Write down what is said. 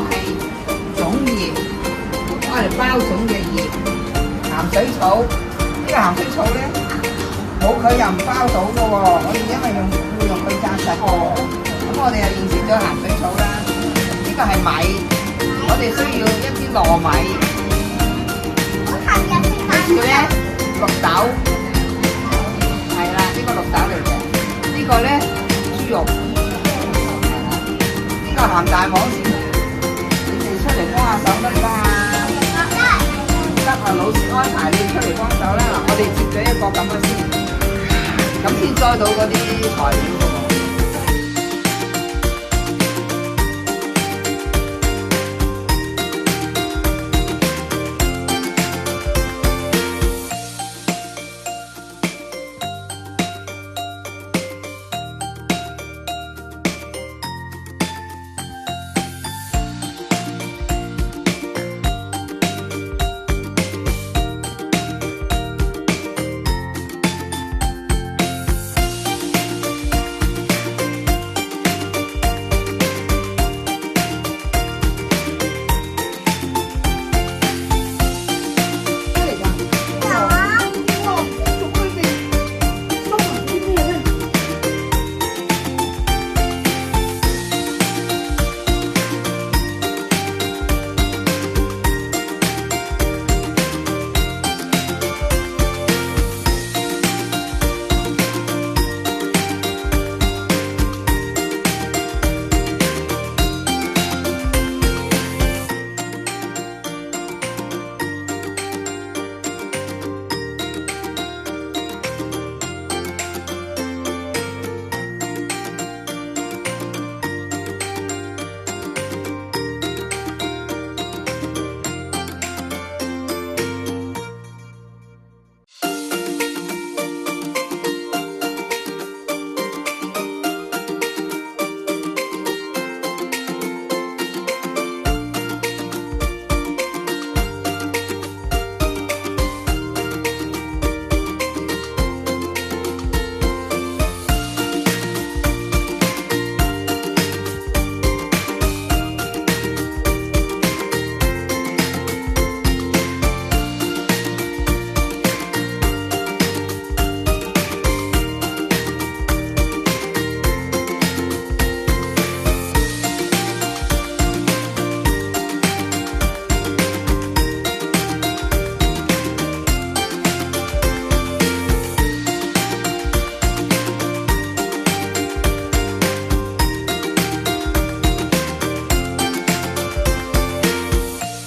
係粽葉，攞嚟包粽嘅葉。鹹水草，呢個鹹水草咧冇佢又唔包到嘅喎，我哋因為要用佢紮實嘅。咁我哋又認識咗鹹水草啦。呢個係米，我哋需要一啲糯米。跟住咧綠豆，係啦，呢個綠豆嚟嘅。呢個咧豬肉，呢個鹹大黃先，你哋出嚟幫下手得唔得啊？得啊，老師安排你出嚟幫手啦。嗱，我哋接咗一個咁嘅先，咁先栽到嗰啲材料。